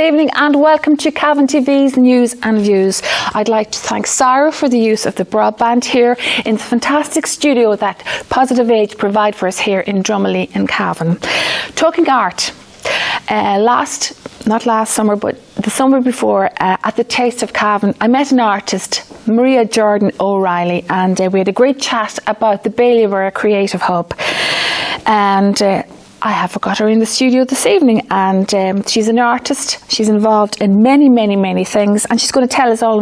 evening and welcome to Cavan TV's News and Views. I'd like to thank Sarah for the use of the broadband here in the fantastic studio that Positive Age provide for us here in Drumley in Cavan. Talking art, not last summer but the summer before at the Taste of Cavan, I met an artist, Maria Jordan O'Reilly, and we had a great chat about the Bailieborough Creative Hub. And I have got her in the studio this evening, and she's an artist. She's involved in many things, and she's going to tell us all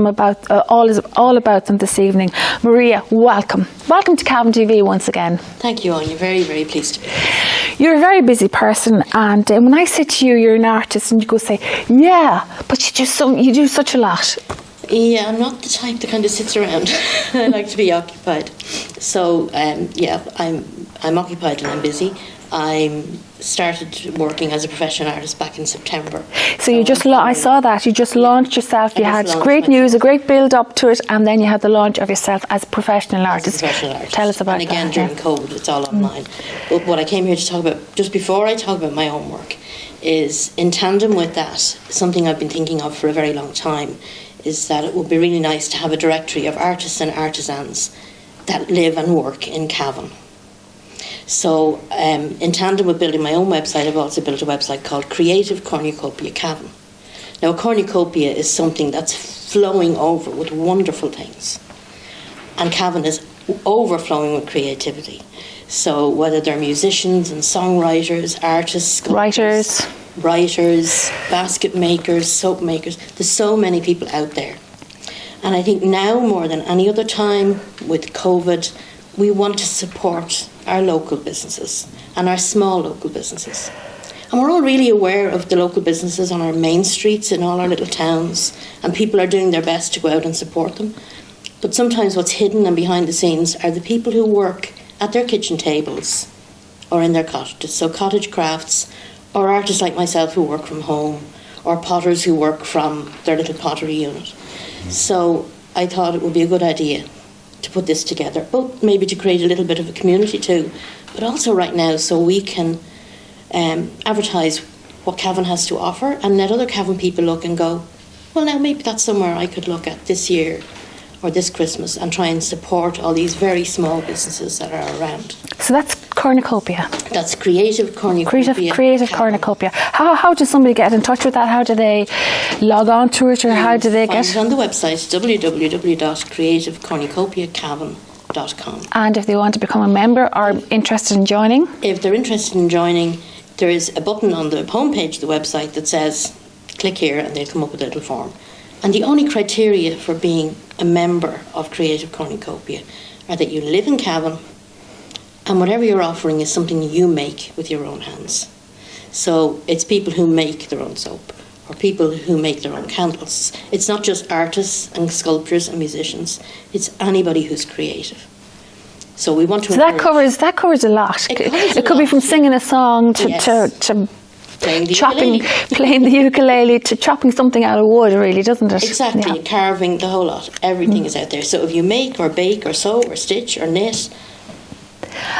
about them this evening. Maria, welcome to Cavan TV once again. Thank you, Áine. Very pleased to be here. You're a very busy person, and when I say to you you're an artist, and you go say, yeah, but you do such a lot. Yeah, I'm not the type that kind of sits around. I like to be occupied. So yeah, I'm occupied and I'm busy. I started working as a professional artist back in September. So you just, I saw that, you just launched yourself, you had great news, a great build up to it, and then you had the launch of yourself as a professional artist. Tell us about that. And again, during COVID, it's all online. But what I came here to talk about, just before I talk about my own work, is in tandem with that, something I've been thinking of for a very long time, is that it would be really nice to have a directory of artists and artisans that live and work in Cavan. So in tandem with building my own website, I've also built a website called Creative Cornucopia Cavan. Now, a cornucopia is something that's flowing over with wonderful things. And Cavan is overflowing with creativity. So whether they're musicians and songwriters, artists, sculptors, writers, basket makers, soap makers, there's so many people out there. And I think now more than any other time with COVID, we want to support our local businesses and our small local businesses. And we're all really aware of the local businesses on our main streets in all our little towns, and people are doing their best to go out and support them. But sometimes what's hidden and behind the scenes are the people who work at their kitchen tables or in their cottages. So cottage crafts, or artists like myself who work from home, or potters who work from their little pottery unit. So I thought it would be a good idea to put this together, both maybe to create a little bit of a community too, but also right now so we can advertise what Cavan has to offer and let other Cavan people look and go, well, now maybe that's somewhere I could look at this year or this Christmas and try and support all these very small businesses that are around. So that's Cornucopia. That's Creative Cornucopia. Creative Cornucopia. How does somebody get in touch with that? How do they log on to it, or how do they get it? On the website, www.creativecornucopiacavan.com. And if they want to become a member or interested in joining? If they're interested in joining, there is a button on the homepage of the website that says, click here, and they'll come up with a little form. And the only criteria for being a member of Creative Cornucopia are that you live in Cavan, and whatever you're offering is something you make with your own hands. So it's people who make their own soap, or people who make their own candles. It's not just artists and sculptors and musicians, it's anybody who's creative. So we want to that covers a lot. It could be from singing a song to playing the ukulele to chopping something out of wood, really, doesn't it? Exactly, yeah. Carving, the whole lot. Everything is out there. So if you make or bake or sew or stitch or knit,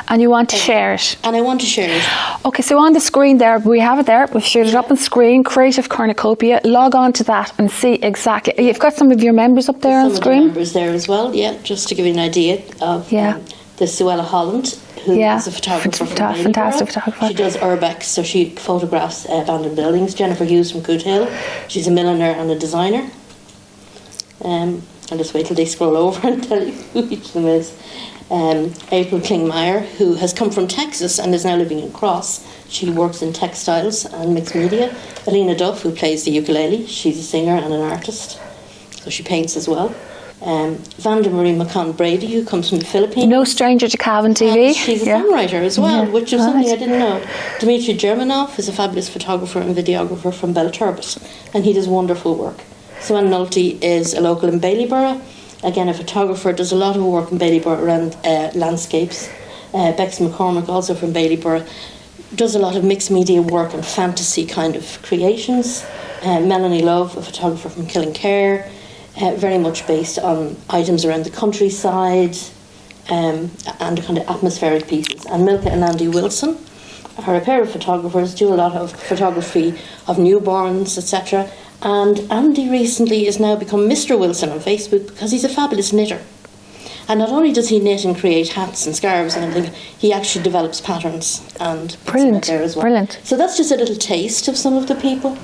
and you want to share it. And I want to share it. Okay, so on the screen there, we have it there. We've shared it up on screen, Creative Cornucopia. Log on to that and see exactly. You've got some of your members up there on screen. Some of the members there as well, yeah, just to give you an idea of the Suella Holland, who is a photographer from fantastic photographer. She does urbex, so she photographs abandoned buildings. Jennifer Hughes from Coot Hill, she's a milliner and a designer. I'll just wait till they scroll over and tell you who each of them is. April Klingmeyer, who has come from Texas and is now living in Cross. She works in textiles and mixed media. Áine Duffy, who plays the ukulele. She's a singer and an artist, so she paints as well. Vanda Marie McCann Brady, who comes from the Philippines. No stranger to Cavan TV. And she's a songwriter as well, which was something I didn't know. Dmitry Germanov is a fabulous photographer and videographer from Belturbet, and he does wonderful work. Swan Nolte is a local in Bailieborough. Again, a photographer, does a lot of work in Bailieborough around landscapes. Bex McCormick, also from Bailieborough, does a lot of mixed media work and fantasy kind of creations. Melanie Love, a photographer from Killincare, very much based on items around the countryside and kind of atmospheric pieces. And Milka and Andy Wilson are a pair of photographers, do a lot of photography of newborns, etc. And Andy recently has now become Mr. Wilson on Facebook because he's a fabulous knitter. And not only does he knit and create hats and scarves and everything, he actually develops patterns and puts them out there as well. Brilliant. So that's just a little taste of some of the people.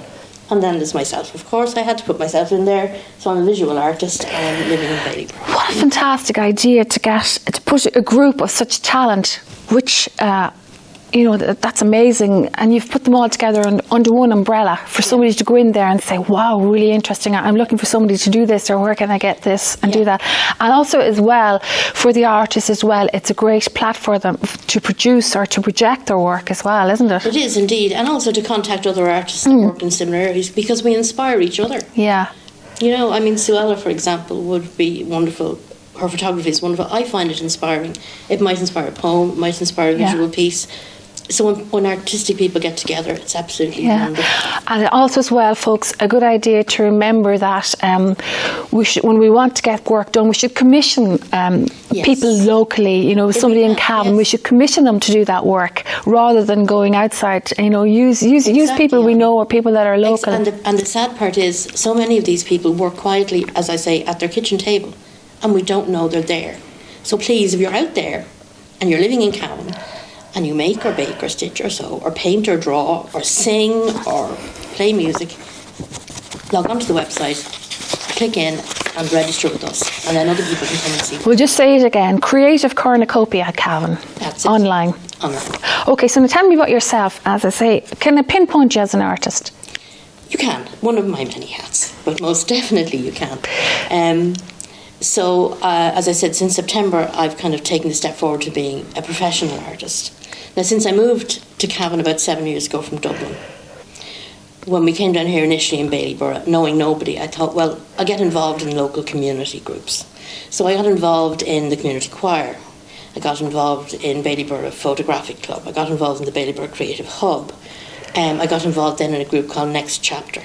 And then there's myself, of course. I had to put myself in there. So I'm a visual artist and I'm living in Ballybor. What a fantastic idea to put a group of such talent, which that's amazing, and you've put them all together under one umbrella for somebody to go in there and say, wow, really interesting, I'm looking for somebody to do this, or where can I get this and do that. And also as well, for the artists as well, it's a great platform for them to produce or to project their work as well, isn't it? It is indeed, and also to contact other artists that work in similar areas, because we inspire each other. Yeah. Suella, for example, would be wonderful. Her photography is wonderful. I find it inspiring. It might inspire a poem, it might inspire a visual piece. So when artistic people get together, it's absolutely wonderful. And also as well, folks, a good idea to remember that when we want to get work done, we should commission people locally, somebody in Cavan, we should commission them to do that work rather than going outside, use people we know or people that are local. And the sad part is, so many of these people work quietly, as I say, at their kitchen table, and we don't know they're there. So please, if you're out there and you're living in Cavan, and you make or bake or stitch or sew or paint or draw or sing or play music, log onto the website, click in and register with us, and then other people can come and see. We'll just say it again, Creative Cornucopia at Cavan. That's it. Online. Okay, so now tell me about yourself. As I say, can I pinpoint you as an artist? You can. One of my many hats, but most definitely you can. So, as I said, since September, I've kind of taken the step forward to being a professional artist. Now, since I moved to Cavan about 7 years ago from Dublin, when we came down here initially in Ballybor, knowing nobody, I thought, well, I'll get involved in local community groups. So I got involved in the community choir. I got involved in Ballybor Photographic Club. I got involved in the Ballybor Creative Hub. I got involved then in a group called Next Chapter,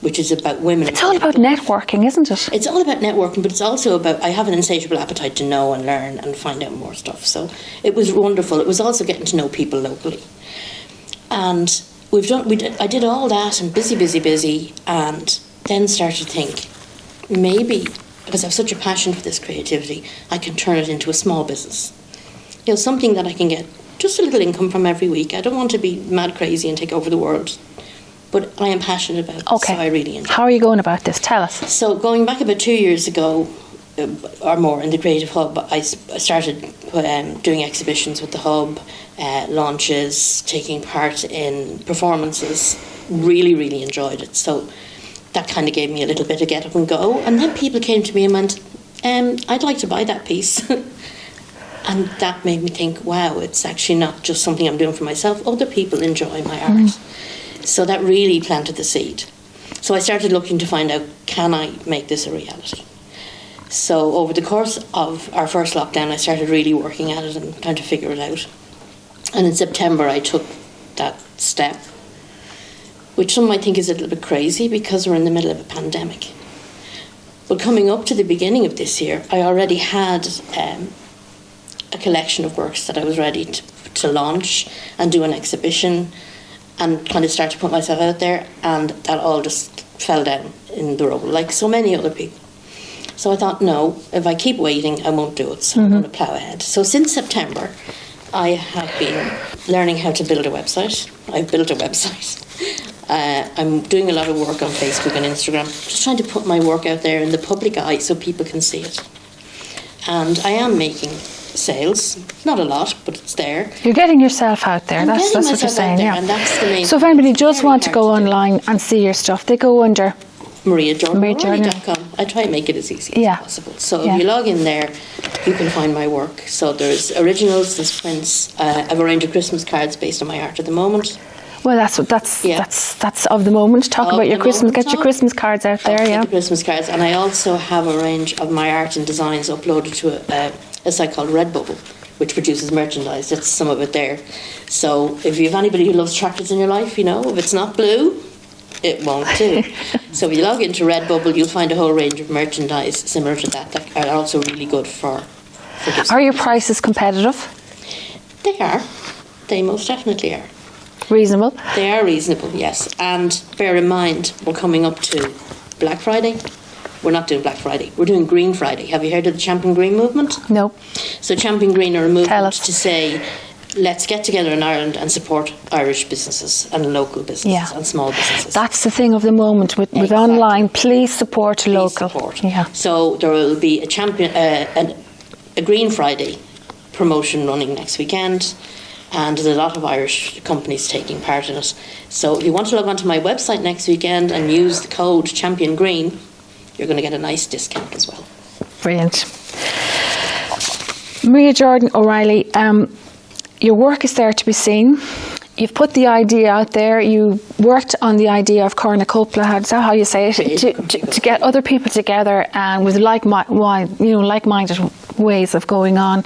which is about women. It's all about networking, isn't it? It's all about networking, but it's also about, I have an insatiable appetite to know and learn and find out more stuff. So it was wonderful. It was also getting to know people locally. And I did all that and busy, and then started to think, maybe, because I have such a passion for this creativity, I can turn it into a small business. Something that I can get just a little income from every week. I don't want to be mad crazy and take over the world. But I am passionate about this, so I really enjoy it. How are you going about this? Tell us. So going back about 2 years ago, or more, in the Creative Hub, I started doing exhibitions with the Hub, launches, taking part in performances. Really, really enjoyed it. So that kind of gave me a little bit of get up and go. And then people came to me and went, I'd like to buy that piece. And that made me think, wow, it's actually not just something I'm doing for myself. Other people enjoy my art. So that really planted the seed. So I started looking to find out, can I make this a reality? So over the course of our first lockdown, I started really working at it and trying to figure it out. And in September, I took that step, which some might think is a little bit crazy because we're in the middle of a pandemic. But coming up to the beginning of this year, I already had a collection of works that I was ready to launch and do an exhibition and kind of start to put myself out there, and that all just fell down in the rubble, like so many other people. So I thought, no, if I keep waiting, I won't do it, so I'm going to plough ahead. So since September, I have been learning how to build a website. I've built a website. I'm doing a lot of work on Facebook and Instagram, just trying to put my work out there in the public eye so people can see it. And I am making sales, not a lot, but it's there. You're getting yourself out there. That's what you're saying, yeah. And that's the main so if anybody does want to go online and see your stuff, they go under MariaJordan.com. I try and make it as easy as possible. So if you log in there, you can find my work. So there's originals, there's prints. I've arranged Christmas cards based on my art at the moment. Well, that's of the moment. Talk about your Christmas. Get your Christmas cards out there. The Christmas cards, and I also have a range of my art and designs uploaded to a site called Redbubble, which produces merchandise. That's some of it there. So if you have anybody who loves chocolates in your life, if it's not blue, it won't do. So if you log into Redbubble, you'll find a whole range of merchandise similar to that are also really good for gifts. Are your prices competitive? They are. They most definitely are. Reasonable. They are reasonable, yes. And bear in mind, we're coming up to Black Friday. We're not doing Black Friday. We're doing Green Friday. Have you heard of the Champion Green movement? No. So Champion Green are a movement to say, let's get together in Ireland and support Irish businesses and local businesses and small businesses. That's the thing of the moment with online. Please support local. Support. Yeah. So there will be a Green Friday promotion running next weekend, and there's a lot of Irish companies taking part in it. So if you want to log onto my website next weekend and use the code Champion Green, you're going to get a nice discount as well. Brilliant. Maria Jordan O'Reilly, your work is there to be seen. You've put the idea out there. You worked on the idea of Cornucopia. Is that how you say it? To get other people together and with like-minded ways of going on.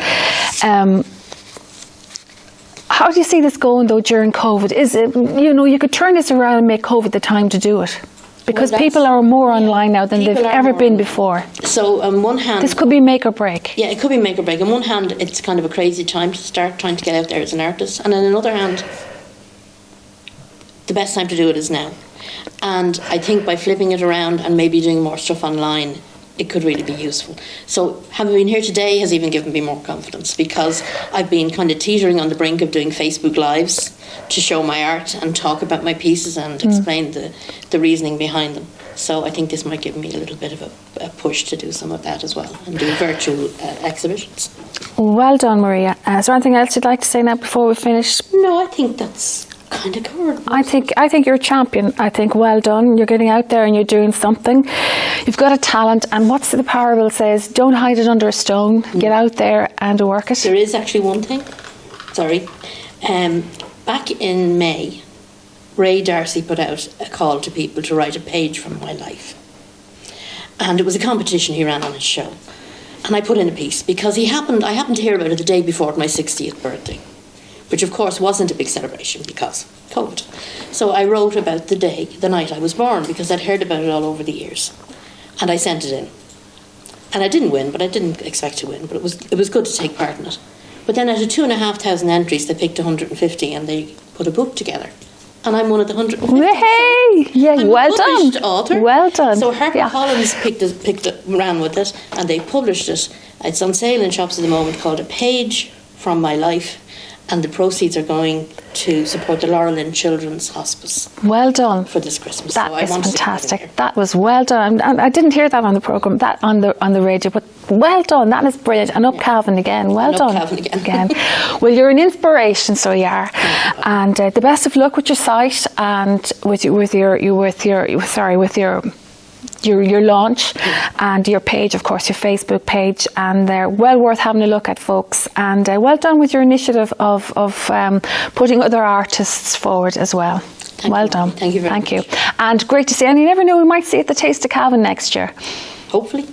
How do you see this going though during COVID? Is it, you could turn this around and make COVID the time to do it? Because people are more online now than they've ever been before. So on one hand, this could be make or break. Yeah, it could be make or break. On one hand, it's kind of a crazy time to start trying to get out there as an artist. And on another hand, the best time to do it is now. And I think by flipping it around and maybe doing more stuff online, it could really be useful. So having been here today has even given me more confidence, because I've been kind of teetering on the brink of doing Facebook Lives to show my art and talk about my pieces and explain the reasoning behind them. So I think this might give me a little bit of a push to do some of that as well and do virtual exhibitions. Well done, Maria. Is there anything else you'd like to say now before we finish? No, I think that's kind of covered. I think you're a champion. I think well done. You're getting out there and you're doing something. You've got a talent, and what's the parable says? Don't hide it under a stone. Get out there and work it. There is actually one thing. Sorry. Back in May, Ray D'Arcy put out a call to people to write a page from my life. And it was a competition he ran on his show. And I put in a piece because I happened to hear about it the day before my 60th birthday, which of course wasn't a big celebration because COVID. So I wrote about the night I was born, because I'd heard about it all over the years. And I sent it in. And I didn't win, but I didn't expect to win, but it was good to take part in it. But then out of 2,500 entries, they picked 150 and they put a book together. And I'm one of the 150. Hey! Yeah, I'm well a published done. author. Well done. So HarperCollins ran with it, and they published it. It's on sale in shops at the moment, called A Page from My Life, and the proceeds are going to support the Laurel Lynn Children's Hospice. Well done. For this Christmas. That is fantastic. That was well done. And I didn't hear that on the programme, that on the radio, but well done. That is brilliant. And up Cavan again. Well done. Up Cavan again. Well, you're an inspiration, so you are. And the best of luck with your site and with your launch and your page, of course, your Facebook page, and they're well worth having a look at, folks. And well done with your initiative of putting other artists forward as well. Well done. Thank you very much. Thank you. And great to see you. And you never know, we might see you at the Taste of Cavan next year. Hopefully.